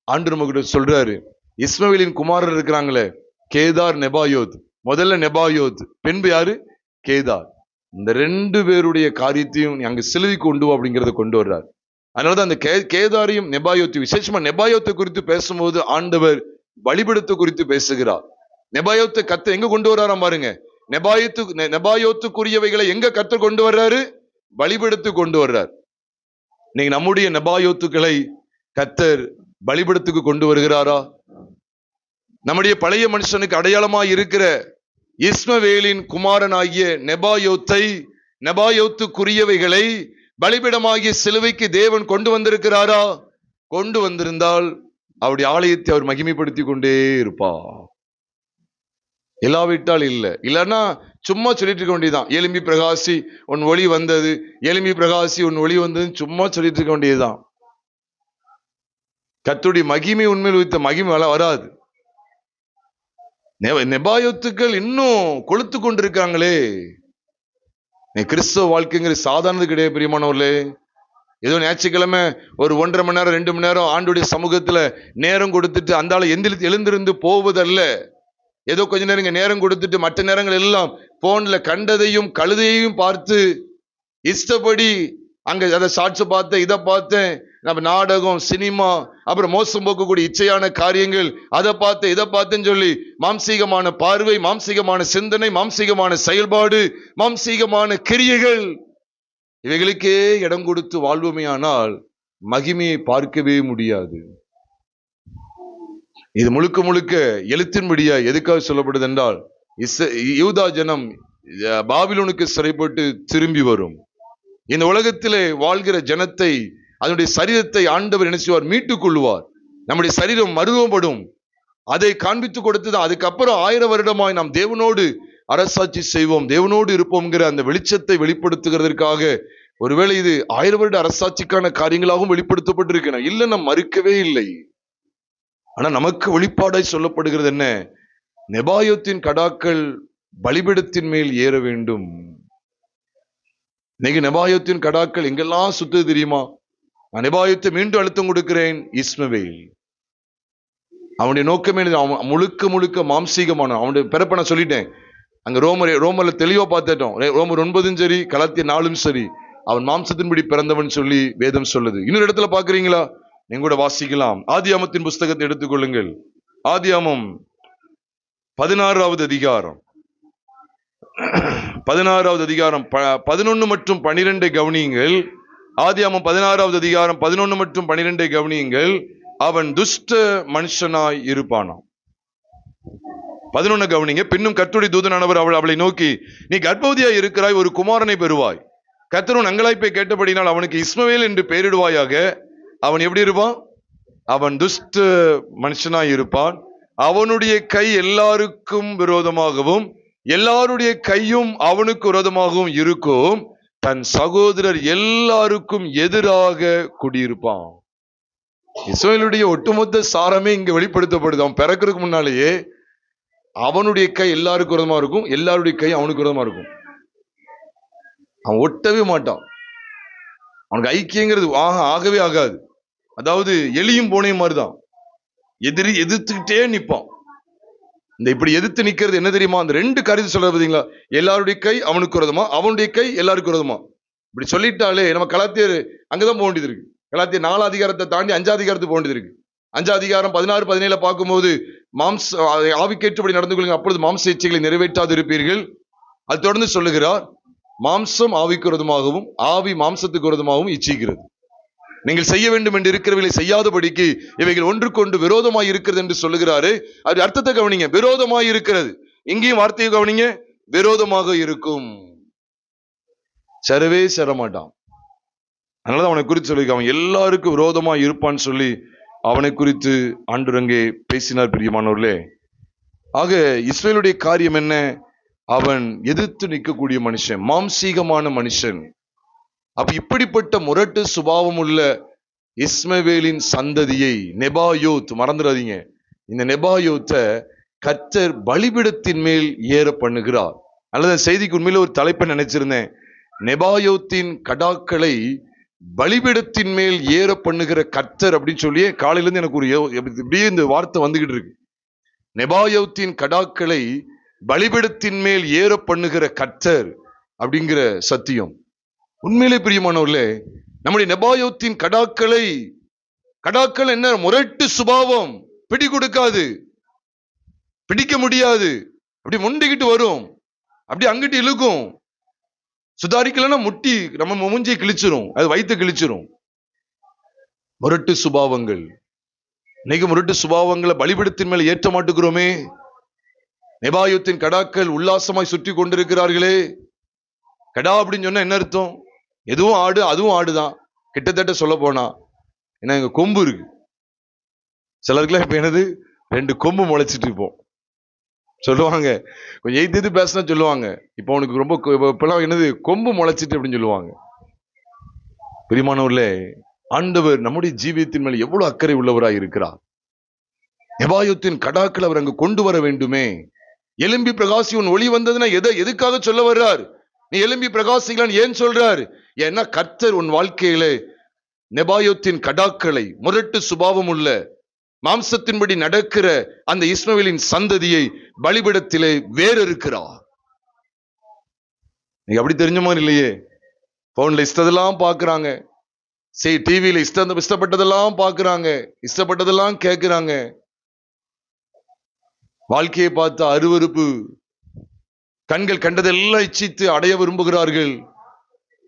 ஆண்டு நமக்கு சொல்றாரு, இஸ்மவேலின் குமாரர் இருக்கிறாங்களே, கேதார் நெபாயோத். முதல்ல நெபாயோத், பின்பு யாரு? கேதார். இந்த 2 பேருடைய காரியத்தையும் அங்க சிலுவை கொண்டு அப்படிங்கறத கொண்டு வர்றார். அதனாலதான் அந்த கேதாரையும் நெபாயோத்து, விசேஷமா நெபாயோத்தை குறித்து பேசும்போது ஆண்டவர் பலிபீடத்தை குறித்து பேசுகிறார். நெபாயோத்தை கர்த்தர் எங்க கொண்டு வர்றாராம் பாருங்க. நெபாயோத்துக்குரியவைகளை எங்க கர்த்தர் கொண்டு வர்றாரு? பலிபீடத்துக்கு கொண்டு வர்றார். நீங்க நம்முடைய நெபாயோத்துக்களை கர்த்தர் பலிபீடத்துக்கு கொண்டு வருகிறாரா? நம்முடைய பழைய மனுஷனுக்கு அடையாளமாய் இருக்கிற இஸ்மவேலின் குமாரனாகிய நெபாயோத்தை, நெபாயோத்துக்குரியவைகளை பலிபீடமாகிய சிலுவைக்கு தேவன் கொண்டு வந்திருக்கிறாரா? கொண்டு வந்திருந்தால் அவருடைய ஆலயத்தை அவர் மகிமைப்படுத்தி கொண்டே இருப்பார். இல்லாவிட்டால் இல்லை. இல்லைன்னா சும்மா சொல்லிட்டு இருக்க வேண்டியதுதான். எலும்பி பிரகாசி உன் ஒளி வந்தது, எலும்பி பிரகாசி உன் ஒளி வந்தது, சும்மா சொல்லிட்டு இருக்க வேண்டியதுதான். கர்த்தருடைய மகிமை உண்மையில் வைத்த மகிமை வராது. நெபாயோத்துக்கள் இன்னும் கொளுத்து கொண்டிருக்காங்களே. கிறிஸ்தவ வாழ்க்கைங்கிற சாதாரணது கிடையாது பிரியமானவர்களே. ஏதோ ஞாயிற்றுக்கிழமை ஒரு 1.5 மணி நேரம் 2 மணி நேரம் ஆண்டுடைய சமூகத்துல நேரம் கொடுத்துட்டு அந்த ஆளை எழுந்திருந்து போவதல்ல. ஏதோ கொஞ்ச நேரம் நேரம் கொடுத்துட்டு மற்ற நேரங்கள் எல்லாம் போன்ல கண்டதையும் கழுதையையும் பார்த்து இஷ்டப்படி அங்க அதை சாட்சி பார்த்தேன், இதை பார்த்தேன், நம்ம நாடகம், சினிமா, அப்புறம் மோசம் போக்கக்கூடிய இச்சையான காரியங்கள், அதை பார்த்தேன் இதை பார்த்தேன்னு சொல்லி மாம்சீகமான பார்வை, மாம்சீகமான சிந்தனை, மாம்சீகமான செயல்பாடு, மாம்சீகமான கிரியைகள், இவைகளுக்கே இடம் கொடுத்து வாழ்வுமையானால் மகிமையை பார்க்கவே முடியாது. இது முழுக்க முழுக்க எழுத்தின்படியா எதுக்காக சொல்லப்படுது என்றால், யூதா ஜனம் பாபிலோனுக்கு சிறைப்பட்டு திரும்பி வரும். இந்த உலகத்திலே வாழ்கிற ஜனத்தை, அதனுடைய சரீரத்தை ஆண்டவர் என்ன செய்வார்? மீட்டுக் கொள்வார். நம்முடைய சரீரம் மறுவப்படும். அதை காண்பித்து கொடுத்தது. அதுக்கப்புறம் 1000 வருடமாய் நாம் தேவனோடு அரசாட்சி செய்வோம், தேவனோடு இருப்போம்ங்கிற அந்த வெளிச்சத்தை வெளிப்படுத்துகிறதற்காக ஒருவேளை இது 1000 வருட அரசாட்சிக்கான காரியங்களாகவும் வெளிப்படுத்தப்பட்டிருக்கணும். இல்லை, நாம் மறுக்கவே இல்லை. ஆனா நமக்கு வெளிப்பாடாய் சொல்லப்படுகிறது என்ன? நெபாயோத்தின் கடாக்கள் பலிபீடத்தின் மேல் ஏற வேண்டும். இன்னைக்கு நெபாயோத்தின் கடாக்கள் எங்கெல்லாம் சுத்து தெரியுமா? நான் நெபாயோத்தை மீண்டும் அழுத்தம் கொடுக்கிறேன். இஸ்மவேல் அவனுடைய நோக்கமே முழுக்க முழுக்க மாம்சீகமான அவனுடைய பிறப்பை நான் சொல்லிட்டேன். அங்க ரோமர்ல தெளிவா பார்த்துட்டோம். ரோமர் 9 சரி, கலாத்தியர் 4 சரி, அவன் மாம்சத்தின்படி பிறந்தவன் சொல்லி வேதம் சொல்லுது. இன்னொரு இடத்துல பாக்குறீங்களா? நீங்க கூட வாசிக்கலாம். ஆதியாமத்தின் புஸ்தகத்தை எடுத்துக்கொள்ளுங்கள். ஆதியாமம் 16வது அதிகாரம் 11 மற்றும் 12 கவனியுங்கள். ஆதியாமம் 16வது அதிகாரம் 11 மற்றும் 12 கவனியுங்கள். அவன் துஷ்ட மனுஷனாய் இருப்பானாம். 11 கவனிங்க. பின்னும் கர்த்தருடைய தூதனானவர் அவளை நோக்கி, நீ கர்ப்பவதியாய் இருக்கிறாய், ஒரு குமாரனை பெறுவாய். கர்த்தர் உன் அங்கலாய்ப்பை கேட்டபடினால் அவனுக்கு இஸ்மவேல் என்று பெயரிடுவாயாக. அவன் எப்படி இருப்பான்? அவன் துஷ்ட மனுஷனாய் இருப்பான். அவனுடைய கை எல்லாருக்கும் விரோதமாகவும் எல்லாருடைய கையும் அவனுக்கு விரோதமாகவும் இருக்கும். தன் சகோதரர் எல்லாருக்கும் எதிராக குடியிருப்பான். இஸ்ரவேலுடைய ஒட்டுமொத்த சாரமே இங்க வெளிப்படுத்தப்படுது. அவன் பிறக்கிறதுக்கு முன்னாலேயே அவனுடைய கை எல்லாருக்கும் விரோதமா இருக்கும், எல்லாருடைய கை அவனுக்கு விரோதமா இருக்கும். அவன் ஒட்டவே மாட்டான். அவனுக்கு ஐக்கியங்கிறது ஆகவே ஆகாது. அதாவது எலியும் பூனையும் மாதிரிதான். எதிர்த்துக்கிட்டே நிற்பான். இந்த இப்படி எதிர்த்து நிக்கிறது என்ன தெரியுமா? அந்த 2 காரியத்தை சொல்ற பார்த்தீங்களா? எல்லாருடைய கை அவனுக்கு விரோதமா, அவனுடைய கை எல்லாருக்கும் விரோதமா. இப்படி சொல்லிட்டாலே நம்ம கலாத்தியர் அங்கதான் போக வேண்டியது இருக்கு. கலாத்தியர் 4 அதிகாரத்தை தாண்டி 5 அதிகாரத்துக்கு போக வேண்டியது இருக்கு. 5 அதிகாரம் 16, 17 பார்க்கும்போது ஆவிக்கேற்றபடி நடந்து கொள்ளுங்க, அப்பொழுது மாம்ச இச்சைகளை நிறைவேற்றாது இருப்பீர்கள். அது தொடர்ந்து சொல்லுகிறார், மாம்சம் ஆவிக்கு விரோதமாகவும் ஆவி மாம்சத்துக்கு விரோதமாகவும் இச்சிக்கிறது. நீங்கள் செய்ய வேண்டும் என்று இருக்கிறவர்களை செய்யாதபடிக்கு இவைகள் ஒன்றுக்கொண்டு விரோதமாய் இருக்கிறது என்று சொல்லுகிறாரு. அது அர்த்தத்தை கவனிங்க. விரோதமாய் இருக்கிறது. இங்கேயும் வார்த்தையை கவனிங்க. விரோதமாக இருக்கும். சரவே சரமாட்டான். அதனாலதான் அவனை குறித்து சொல்லி அவன் எல்லாருக்கும் விரோதமாய் இருப்பான்னு சொல்லி அவனை குறித்து ஆண்டவர் அங்கே பேசினார். பிரியமானவர்களே, ஆக இஸ்ரவேலுடைய காரியம் என்ன? அவன் எதிர்த்து நிற்கக்கூடிய மனுஷன், மாம்சீகமான மனுஷன். அப்ப இப்படிப்பட்ட முரட்டு சுபாவம் உள்ள இஸ்மவேலின் சந்ததியை நெபாயோத், மறந்துடாதீங்க, இந்த நெபாயோத்தை கர்த்தர் பலிபீடத்தின் மேல் ஏற பண்ணுகிறார். அல்லது செய்திக்கு உண்மையில ஒரு தலைப்பை நினைச்சிருந்தேன். நெபாயோத்தின் கடாக்களை பலிபீடத்தின் மேல் ஏற பண்ணுகிற கர்த்தர் அப்படின்னு சொல்லி காலையில இருந்து எனக்கு ஒரு இப்படியே இந்த வார்த்தை வந்துகிட்டு இருக்கு. நெபாயோத்தின் கடாக்களை பலிபீடத்தின் மேல் ஏற பண்ணுகிற கர்த்தர் அப்படிங்கிற சத்தியம் உண்மையிலே பிரியமானவர்களே. நம்முடைய நெபாயோத்தின் கடாக்கள் என்ன? முரட்டு சுபாவம், பிடி கொடுக்காது, பிடிக்க முடியாது, அப்படி முண்டிக்கிட்டு வரும், அப்படி அங்கிட்டு இழுக்கும். சுதாரிக்கலன்னா முட்டி நம்ம மூஞ்சியை கிழிச்சிரும், அது வயிற்று கிழிச்சிரும். முரட்டு சுபாவங்கள். இன்னைக்கு முரட்டு சுபாவங்களை பலிபீடத்தின் மேல ஏற்ற மாட்டுக்கிறோமே. நெபாயோத்தின் கடாக்கள் உல்லாசமாய் சுற்றி கொண்டிருக்கிறார்களே. கடா அப்படின்னு சொன்னா என்ன அர்த்தம்? எதுவும் ஆடு, அதுவும் ஆடுதான். கிட்டத்தட்ட சொல்ல போனா என்ன, இங்க கொம்பு இருக்கு. சிலருக்குலாம் இப்ப என்னது 2 கொம்பு முளைச்சிட்டு இருப்போம் சொல்லுவாங்க. கொஞ்சம் எய்து பேசினா சொல்லுவாங்க, இப்ப உனக்கு ரொம்ப இப்பெல்லாம் என்னது கொம்பு முளைச்சிட்டு அப்படின்னு சொல்லுவாங்க. பிரியமானவர்களே, ஆண்டவர் நம்முடைய ஜீவியத்தின் மேல எவ்வளவு அக்கறை உள்ளவராய் இருக்கிறார். நெபாயோத்தின் கடாக்கள் அவர் அங்கு கொண்டு வர வேண்டுமே. எலும்பி பிரகாசி உன் ஒளி வந்ததுன்னா எதுக்காக சொல்ல வர்றார்? நீ எலும்பி பிரகாசிக்கலாம் ஏன் சொல்றார்? ஏன்னா கர்த்தர் உன் வாழ்க்கையிலே நெபாயோத்தின் கடாக்களை, முரட்டு சுபாவம் உள்ள மாம்சத்தின்படி நடக்கிற அந்த இஸ்மவேலின் சந்ததியை பலிபீடத்திலே வேறறுக்கிறார். நீங்க அப்படி தெரிஞ்ச மாதிரி இல்லையே. போன்ல இஷ்டதெல்லாம் பாக்குறாங்க, டிவியில இஷ்டப்பட்டதெல்லாம் பாக்குறாங்க, இஷ்டப்பட்டதெல்லாம் கேட்கிறாங்க. வாழ்க்கையை பார்த்து அருவருப்பு, கண்கள் கண்டதெல்லாம் இச்சித்து அடைய விரும்புகிறார்கள்.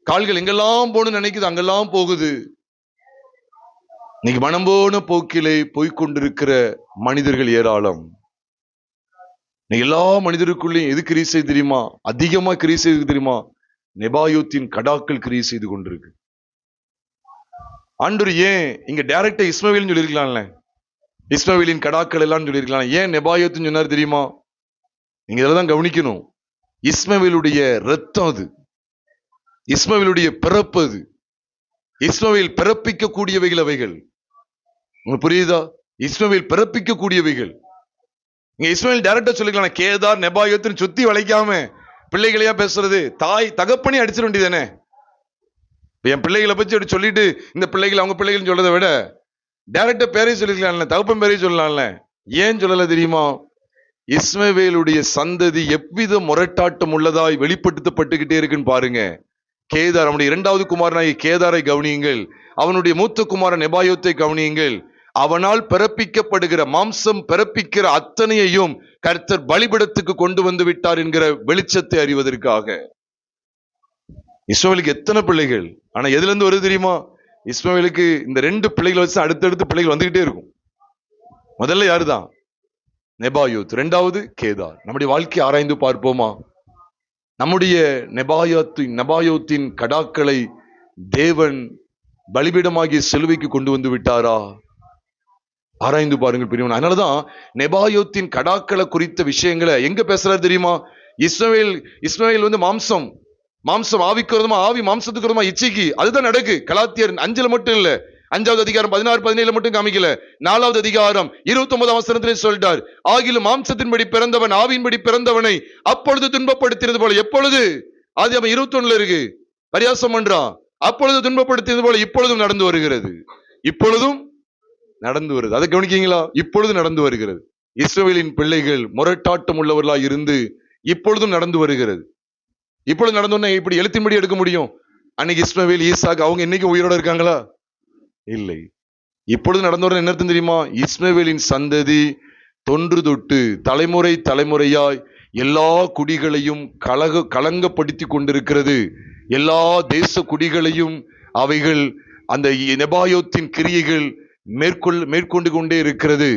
கால்கள் எங்கெல்லாம் போகணும்னு நினைக்குது, அங்கெல்லாம் போகுது. இன்னைக்கு மனம் போன போக்கிலே போய்கொண்டிருக்கிற மனிதர்கள் ஏராளம். எல்லா மனிதருக்குள்ளேயும் எது கிரீசை தெரியுமா? அதிகமா கிரீசை தெரியுமா? நெபாயோத்தின் கடாக்கள் கிரியை செய்து கொண்டிருக்கு. ஆண்டவர் ஏன் இங்க டைரக்டா இஸ்மவேல்னு சொல்லியிருக்கலாம்ல, இஸ்மவேலின் கடாக்கள் எல்லாம் சொல்லியிருக்கலாம். ஏன் நெபாயோத்துன்னு சொன்னார் தெரியுமா? நீங்க இதெல்லாம் கவனிக்கணும். இஸ்மவேலுடைய ரத்தம் அது, இஸ்மவேலுடைய பிறப்பு அது, இஸ்மவேல் பிறப்பிக்க கூடியவைகள் அவைகள். உங்களுக்கு புரியுதா? இஸ்மவேல் பிறப்பிக்க கூடியவைகள். இங்க இஸ்மவேல் டைரக்டா சொல்லிக்கலாம். கேதார் நெபாயோத்துன்னு சுத்தி வளைக்காம பிள்ளைகளையா பேசுறது? தாய் தகப்பனே அடிச்சிட வேண்டியதானே? என் பிள்ளைகளை பற்றி அப்படி சொல்லிட்டு இந்த பிள்ளைகள் அவங்க பிள்ளைகள் சொல்றதை விட டைரக்டா பேரையும் சொல்லிக்கலாம்ல, தகப்பன் பேரையும் சொல்லலாம்ல. ஏன் சொல்லல தெரியுமா? இஸ்மவேலுடைய சந்ததி எவ்வித முரட்டாட்டம் உள்ளதாய் வெளிப்படுத்தப்பட்டுக்கிட்டே இருக்குன்னு பாருங்க. கேதார், அவனுடைய இரண்டாவது குமாரனாகிய கேதாரை கவனியுங்கள், அவனுடைய மூத்த குமாரன் நெபாயோத்தை கவனியுங்கள். அவனால் பிறப்பிக்கப்படுகிற மாம்சம் பிறப்பிக்கிற அத்தனையையும் கர்த்தர் பலிபீடத்துக்கு கொண்டு வந்து விட்டார் என்கிற வெளிச்சத்தை அறிவதற்காக. இஸ்மவேலுக்கு எத்தனை பிள்ளைகள், ஆனா எதுல இருந்து வருது தெரியுமா? இஸ்மவேலுக்கு இந்த 2 பிள்ளைகளை வச்சு அடுத்தடுத்து பிள்ளைகள் வந்துகிட்டே இருக்கும். முதல்ல யாருதான்? நெபாயோத், இரண்டாவது கேதார். நம்முடைய வாழ்க்கையை ஆராய்ந்து பார்ப்போமா? நம்முடைய நெபாயோத்தின் கடாக்களை தேவன் பலிபீடமாகிய சிலுவைக்கு கொண்டு வந்து விட்டாரா? ஆராய்ந்து பாருங்கள் பிரியமான. அதனாலதான் நெபாயோத்தின் கடாக்களை குறித்த விஷயங்களை எங்க பேசுறாரு தெரியுமா? இஸ்மவேல் வந்து மாம்சம் ஆவிக்கு விரோதமா, ஆவி மாம்சத்துக்கு விரோதமா இச்சைக்கு, அதுதான் நடக்கு. கலாத்தியர் 5 மட்டும் இல்ல, 5வது அதிகாரம் 16-17 மட்டும் காமிக்கல, 4வது அதிகாரம் 29ஆம் வசனத்திலே சொல்லிட்டார். ஆகிலும் மாம்சத்தின்படி பிறந்தவன் ஆவியின்படி பிறந்தவனை அப்பொழுது துன்பப்படுத்தினது போல. எப்பொழுது? ஆதியாகமம் 21 இருக்கு. பரியாசம் பண்றான். அப்பொழுது துன்பப்படுத்தினது போல இப்பொழுதும் நடந்து வருகிறது. இப்பொழுதும் நடந்து வருது. அதை கவனிக்கீங்களா? இப்பொழுது நடந்து வருகிறது. இஸ்ரவேலின் பிள்ளைகள் முரட்டாட்டம் உள்ளவர்களாக இருந்து இப்பொழுதும் நடந்து வருகிறது. இப்பொழுது நடந்தோன்னா இப்படி எழுத்தின்படி எடுக்க முடியும்? அன்னைக்கு இஸ்மவேல், ஈசாக் அவங்க இன்னைக்கு உயிரோட இருக்காங்களா? இல்லை. இப்பொழுது நடந்தோட என்ன அர்த்தம் தெரியுமா? இஸ்மவேலின் சந்ததி தொன்று தொட்டு தலைமுறை தலைமுறையாய் எல்லா குடிகளையும் கலங்கப்படுத்தி கொண்டிருக்கிறது. எல்லா தேச குடிகளையும் அவைகள் அந்த நெபாயோத்தின் கிரியைகள் மேற்கொண்டு கொண்டே இருக்கிறது.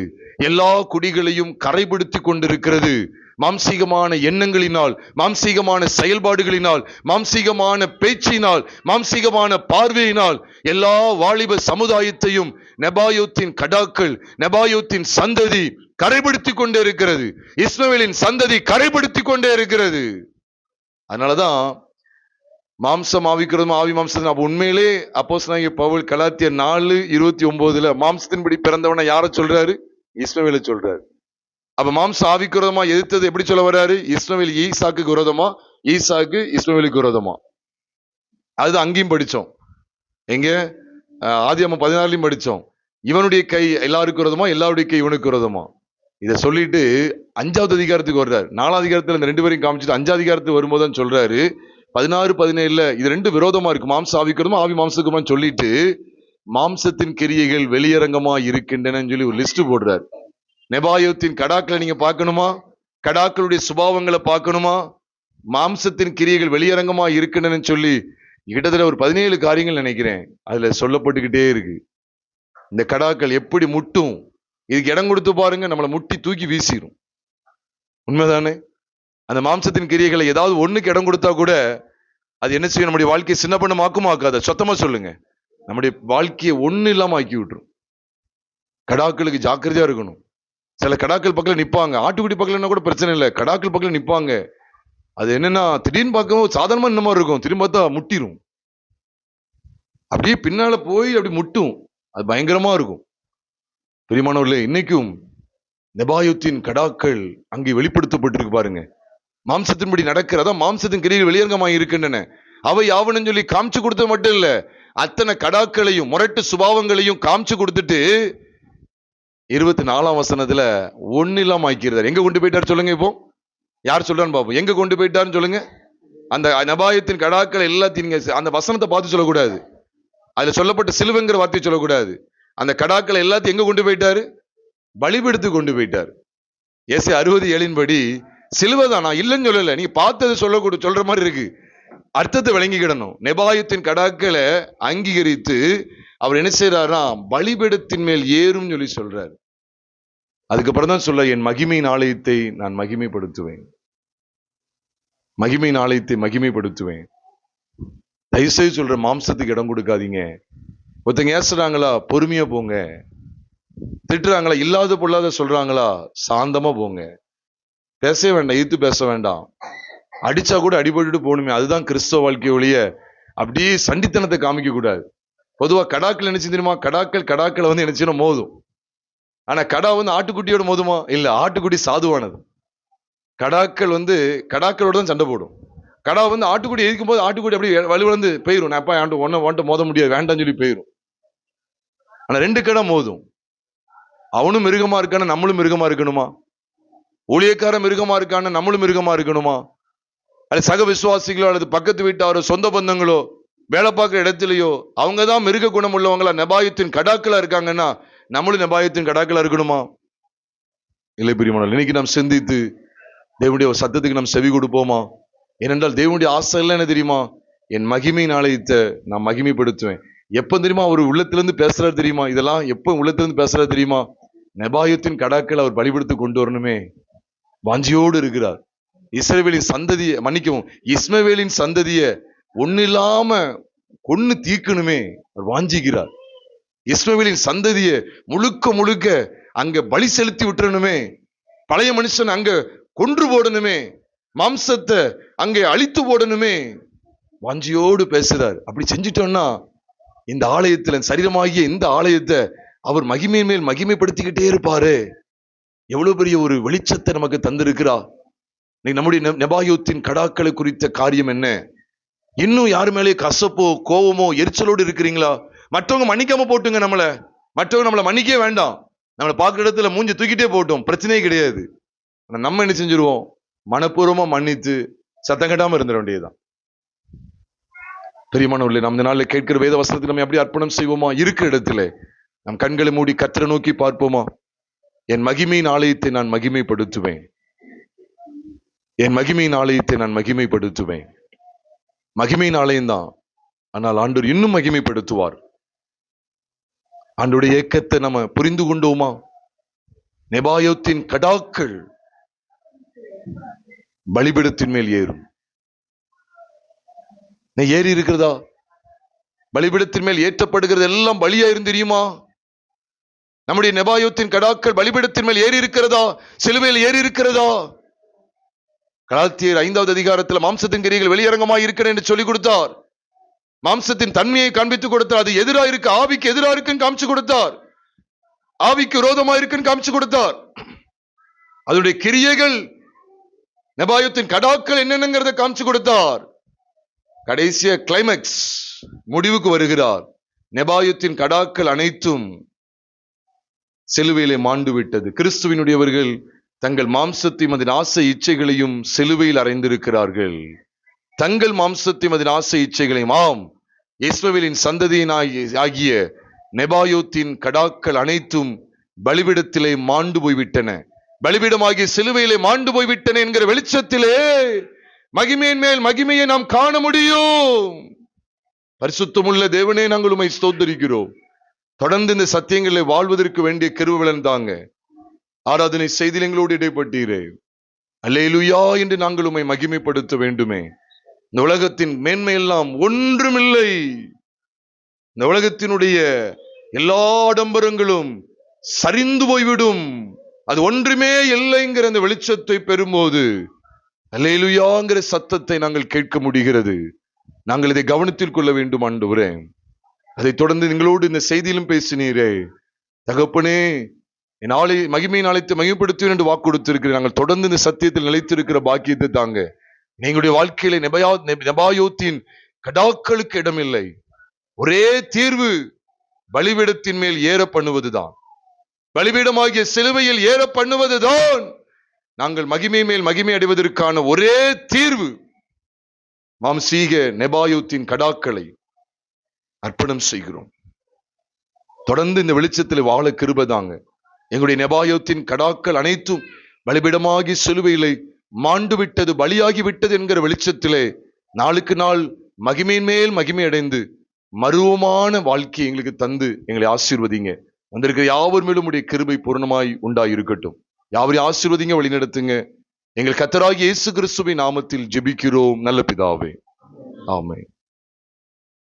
எல்லா குடிகளையும் கரைப்படுத்தி கொண்டிருக்கிறது. மாம்சீகமான எண்ணங்களினால், மாம்சீகமான செயல்பாடுகளினால், மாம்சீகமான பேச்சினால், மாம்சீகமான பார்வையினால் எல்லா வாலிப சமுதாயத்தையும் நெபாயோத்தின் கடாக்கள், நெபாயோத்தின் சந்ததி கரைப்படுத்தி கொண்டே இருக்கிறது. இஸ்மவேலின் சந்ததி கரைப்படுத்தி கொண்டே இருக்கிறது. அதனாலதான் மாம்சம் ஆவிக்கிறதும் ஆவி மாம்சம். அப்ப உண்மையிலே அப்போஸ்தலனாகிய பவுல் கலாத்தியர் 4:29 மாம்சத்தின்படி பிறந்தவனை யார சொல்றாரு? இஸ்மவேலை சொல்றாரு. அப்ப மாம்சம் ஆவிக்கு விரோதமா எதிர்த்தது எப்படி சொல்ல வர்றாரு? இஸ்மவேல் ஈசாக்கு விரோதமா, ஈசாக்கு இஸ்மவேலுக்கு விரோதமா. அது அங்கேயும் படிச்சோம். எங்க? ஆதியாகமம் 16 படிச்சோம். இவனுடைய கை எல்லாருக்கும் விரோதமா, எல்லாருடைய கை இவனுக்கு விரோதமா. இதை சொல்லிட்டு 5வது அதிகாரத்துக்கு வர்றாரு. 4வது அதிகாரத்துல இந்த 2 பேரையும் காமிச்சிட்டு 5வது அதிகாரத்துக்கு வரும்போதுதான் சொல்றாரு 16-17 இது 2 விரோதமா இருக்கு. மாம்சம் ஆவிக்கிறதுமா, ஆவி மாம்சத்துக்குமா சொல்லிட்டு மாம்சத்தின் கிரியைகள் வெளியரங்கமா இருக்கின்றன சொல்லி ஒரு லிஸ்ட் போடுறாரு. நெபாயோத்தின் கடாக்களை நீங்க பார்க்கணுமா? கடாக்களுடைய சுபாவங்களை பார்க்கணுமா? மாம்சத்தின் கிரியைகள் வெளியரங்கமா இருக்கின்றன சொல்லி கிட்டத்தட்ட ஒரு 17 காரியங்கள் நினைக்கிறேன் அதுல சொல்லப்பட்டுக்கிட்டே இருக்கு. இந்த கடாக்கள் எப்படி முட்டும், இதுக்கு இடம் கொடுத்து பாருங்க, நம்மளை முட்டி தூக்கி வீசிடும். உண்மைதானே? அந்த மாம்சத்தின் கிரியைகளை ஏதாவது ஒண்ணுக்கு இடம் கொடுத்தா கூட அது என்ன செய்யும்? நம்முடைய வாழ்க்கையை சின்ன பண்ண ஆக்காத. சொத்தமா சொல்லுங்க, நம்முடைய வாழ்க்கையை ஒண்ணு இல்லாம ஆக்கி விட்டுரும். கடாக்களுக்கு ஜாக்கிரதையா இருக்கணும். சில கடாக்கள் பக்கத்துல நிப்பாங்க, ஆட்டுக்குடி பக்கத்துல கூட பிரச்சனை இல்லை, கடாக்கள் பக்கத்துல நிப்பாங்க. அது என்னன்னா திடீர்னு பார்க்கவும் சாதாரணமா இந்த மாதிரி இருக்கும், திரும்ப பார்த்தா முட்டிரும். அப்படியே பின்னால போய் அப்படி முட்டும். அது பயங்கரமா இருக்கும். பிரியமானவர்களே, இன்னைக்கும் நெபாயோத்தின் கடாக்கள் அங்கே வெளிப்படுத்தப்பட்டிருக்கு பாருங்க. மாம்சத்தின்படி நடக்கிறதா, மாம்சத்தின் கிரியைகள் வெளியரங்கமாக இருக்கின்றன. அவை யாவனும் சொல்லி காமிச்சு கொடுத்தது மட்டும் இல்ல, அத்தனை கடாக்களையும் முரட்டு சுபாவங்களையும் காமிச்சு கொடுத்துட்டு 24ஆம் வசனத்துல ஒன்னில்லாம ஆக்கிறார். எங்க கொண்டு போயிட்டார் சொல்லுங்க? இப்போ யார் சொல்றான்னு பாப்போம். எங்க கொண்டு போயிட்டாருன்னு சொல்லுங்க. அந்த நெபாயோத்தின் கடாக்கள் எல்லாத்தையும் அந்த வசனத்தை பார்த்து சொல்லக்கூடாது, அதுல சொல்லப்பட்ட சிலுவைங்கிற வார்த்தையை சொல்லக்கூடாது. அந்த கடாக்களை எல்லாத்தையும் எங்க கொண்டு போயிட்டாரு? பலிபீடத்துக்கு கொண்டு போயிட்டார். ஏசாயா 60:7 படி சிலுவை தான், நான் இல்லைன்னு சொல்லல, நீங்க பார்த்தது சொல்ற மாதிரி இருக்கு, அர்த்தத்தை விளங்கிக்கிடணும். நெபாயோத்தின் கடாக்களை அங்கீகரித்து அவர் என்ன செய்யறாரா? பலிபீடத்தின் மேல் ஏறும் சொல்லி சொல்றாரு. அதுக்கப்புறம் தான் சொல்ல, என் மகிமையின் ஆலயத்தை நான் மகிமைப்படுத்துவேன், மகிமையின் ஆலயத்தை மகிமைப்படுத்துவேன். தயவுசெய்து சொல்ற, மாம்சத்துக்கு இடம் கொடுக்காதீங்க. ஒருத்தங்க ஏசுறாங்களா, பொறுமையா போங்க. திட்டுறாங்களா, இல்லாத பொல்லாத சொல்றாங்களா, சாந்தமா போங்க. பேசவே வேண்டாம், எதிர்த்து பேச வேண்டாம். அடிச்சா கூட அடிபட்டு போகணுமே, அதுதான் கிறிஸ்தவ வாழ்க்கை ஒழிய அப்படியே சண்டித்தனத்தை காமிக்க கூடாது. பொதுவா கடாக்கள் நினைச்சு தெரியுமா, கடாக்களை வந்து நினைச்சுன்னா மோதும். ஆனா கடா வந்து ஆட்டுக்குட்டியோட மோதுமா? இல்ல, ஆட்டுக்குட்டி சாதுவானது. கடாக்கள் வந்து கடாக்களோட தான் சண்டை போடும். கடா வந்து ஆட்டுக்குட்டி எதிர்க்கும் போது ஆட்டுக்குட்டி அப்படியே வலுவிழந்து போயிரும். நான் எப்பா ஒன்ன மோத முடியாது, வேண்டாம்னு சொல்லி போயிரும். ஆனா 2 கடை மோதும். அவனும் மிருகமா இருக்கான, நம்மளும் மிருகமா இருக்கணுமா? ஊழியக்கார மிருகமா இருக்கான, நம்மளும் மிருகமா இருக்கணுமா? அது சக விசுவாசிகளோ அல்லது பக்கத்து வீட்டாரோ சொந்த பந்தங்களோ வேலை பார்க்கிற இடத்துலயோ அவங்கதான் மிருக குணம் உள்ளவங்களா நெபாயத்தின் கடாக்களா இருக்காங்கன்னா நம்மளும் நெபாயத்தின் கடாக்களா இருக்கணுமா? இல்லை பிரியமானவர்களே, இன்னைக்கு நாம் சிந்தித்து தேவனுடைய சத்தத்துக்கு நாம் செவி கொடுப்போமா? ஏனென்றால் தேவனுடைய ஆசை எல்லாம் என்ன தெரியுமா? என் மகிமை நாளையத்தை நான் மகிமைப்படுத்துவேன். எப்ப தெரியுமா அவர் உள்ளத்திலிருந்து பேசுறாரு தெரியுமா? இதெல்லாம் எப்ப உள்ளத்திலிருந்து பேசுறாரு தெரியுமா? நெபாயத்தின் கடாக்கள் அவர் பலிபடுத்தி கொண்டு வரணுமே வாஞ்சியோடு இருக்கிறார். இஸ்ரவேலின் சந்ததியை மன்னிக்கவும், இஸ்மவேலின் சந்ததியை ஒன்னில்லாம கொன்னு தீக்கணுமே அவர் வாஞ்சிக்கிறார். இஸ்மவேலின் சந்ததியை முழுக்க முழுக்க அங்க பலி செலுத்தி விட்டுறணுமே, பழைய மனுஷன் அங்க கொன்று போடணுமே, மாம்சத்தை அங்கே அழித்து போடணுமே வாஞ்சியோடு பேசுறார். அப்படி செஞ்சிட்டோம்னா இந்த ஆலயத்துல சரீரமாகிய இந்த ஆலயத்தை அவர் மகிமையின் மேல் மகிமைப்படுத்திக்கிட்டே இருப்பாரு. எவ்வளவு பெரிய ஒரு வெளிச்சத்தை நமக்கு தந்திருக்கிறா. நம்முடைய நெபாயோத்தின் கடாக்களை குறித்த காரியம் என்ன? இன்னும் யாரு மேலே கசப்போ கோவமோ எரிச்சலோடு இருக்கிறீங்களா? மற்றவங்க மன்னிக்காம போட்டுங்க, மற்றவங்க நம்மளை மன்னிக்கவே வேண்டாம். நம்மளை பார்க்குற இடத்துல மூஞ்சி தூக்கிட்டே போட்டோம், பிரச்சனையே கிடையாது. நம்ம என்ன செஞ்சிருவோம்? மனப்பூர்வமா மன்னித்து சத்தம் கட்டாம இருந்துட வேண்டியதுதான். பிரியமானவர்களே, நம்ம இந்த நாளில் கேட்கிற வேத வசனத்தை நம்ம எப்படி அர்ப்பணம் செய்வோமா? இருக்கிற இடத்துல நம் கண்களை மூடி கர்த்தரை நோக்கி பார்ப்போமா? என் மகிமையின் ஆலயத்தை நான் மகிமைப்படுத்துவேன். என் மகிமையின் ஆலயத்தை நான் மகிமைப்படுத்துவேன். மகிமையின் ஆலயம்தான், ஆனால் ஆண்டவர் இன்னும் மகிமைப்படுத்துவார். ஆண்டோடைய ஏக்கத்தை நம்ம புரிந்து கொண்டோமா? நெபாயோத்தின் கடாக்கள் பலிபீடத்தின் மேல் ஏறும். ஏறி இருக்கிறதா? பலிபீடத்தின் மேல் ஏற்றப்படுகிறது எல்லாம் பலியா இருந்து தெரியுமா? நம்முடைய நெபாயோத்தின் கடாக்கள் பலிபீடத்தின் மேல் ஏறி இருக்கிறதா? சிலுவையில் ஏறி இருக்கிறதா? கலாத்தியர் 5வது அதிகாரத்தில் மாம்சத்தின் கிரியைகள் வெளியரங்கமாய் இருக்கிறேன் என்று சொல்லிக் கொடுத்தார். மாம்சத்தின் தன்மையை காண்பித்து கொடுத்தார். அது எதிராக இருக்கு, ஆவிக்கு எதிராக இருக்குன்னு காமிச்சு கொடுத்தார். ஆவிக்கு விரோதமாக இருக்குன்னு காமிச்சு கொடுத்தார். அதனுடைய கிரியைகள் நெபாயோத்தின் கடாக்கள் என்னென்னங்கிறத காமிச்சு கொடுத்தார். கடைசிய கிளைமேக்ஸ் முடிவுக்கு வருகிறார். நெபாயோத்தின் கடாக்கள் அனைத்தும் சிலுவையிலே மாண்டு விட்டது. கிறிஸ்துவினுடையவர்கள் தங்கள் மாம்சத்தையும் அதன் ஆசை இச்சைகளையும் சிலுவையில் அறைந்திருக்கிறார்கள். தங்கள் மாம்சத்தையும் அதன் ஆசை இச்சைகளையும், ஆம், இஸ்மவேலின் சந்ததியின் ஆகிய நெபாயோத்தின் கடாக்கள் அனைத்தும் பலிபீடத்திலே மாண்டு போய்விட்டன. பலிபீடமாகிய சிலுவையிலே மாண்டு போய்விட்டன என்கிற வெளிச்சத்திலே மகிமையின் மேல் மகிமையை நாம் காண முடியும். பரிசுத்தமுள்ள தேவனே, நாங்கள் உம்மை ஸ்தோத்திரிக்கிறோம். தொடர்ந்து இந்த சத்தியங்களை வாழ்வதற்கு வேண்டிய கிருபை தாங்க. ஆராதனை செய்தியில் எங்களோடு இடைப்பட்டீரே. அல்லேலூயா என்று நாங்கள் உம்மை மகிமைப்படுத்த வேண்டுமே. இந்த உலகத்தின் மேன்மையெல்லாம் ஒன்றுமில்லை. இந்த உலகத்தினுடைய எல்லா ஆடம்பரங்களும் சரிந்து போய்விடும். அது ஒன்றுமே இல்லைங்கிற அந்த வெளிச்சத்தை பெறும்போது அல்லேலூயாங்கிற சத்தத்தை நாங்கள் கேட்க முடிகிறது. நாங்கள் இதை கவனத்தில் கொள்ள வேண்டும் ஆண்டவரே. அதை தொடர்ந்து எங்களோடு இந்த செய்தியிலும் பேசினீரே. தகப்பனே, நாளை மகிமையின் ஆலயத்தை மகிமைப்படுத்துவேன் என்று வாக்கு கொடுத்திருக்கிறேன். நாங்கள் தொடர்ந்து இந்த சத்தியத்தில் நிலைத்திருக்கிற பாக்கியத்தை தாங்க. எங்களுடைய வாழ்க்கையில நெபாயோத்தின் கடாக்களுக்கு இடமில்லை. ஒரே தீர்வு பலிபீடத்தின் மேல் ஏற பண்ணுவதுதான். பலிபீடமாகிய சிலுவையில் ஏற பண்ணுவதுதான் நாங்கள் மகிமை மேல் மகிமை அடைவதற்கான ஒரே தீர்வு. மாம்சீக நெபாயோத்தின் கடாக்களை அர்ப்பணம் செய்கிறோம். தொடர்ந்து இந்த வெளிச்சத்தில் வாழ கிருபைதாங்க. எங்களுடைய நெபாயோத்தின் கடாக்கள் அனைத்தும் பலிபீடமாகி சிலுவையிலே மாண்டு விட்டது, பலியாகி விட்டது என்கிற வெளிச்சத்திலே நாளுக்கு நாள் மகிமையின் மேல் மகிமை அடைந்து மருவமான வாழ்க்கையை எங்களுக்கு தந்து எங்களை ஆசீர்வதிங்க. வந்திருக்கிற யாவர் மேலும் உடைய கிருபை பூர்ணமாய் உண்டாயிருக்கட்டும். யாவரையும் ஆசீர்வதிங்க, வழிநடத்துங்க. எங்கள் கர்த்தராகிய இயேசு கிறிஸ்துவின் நாமத்தில் ஜெபிக்கிறோம் நல்ல பிதாவே, ஆமென்.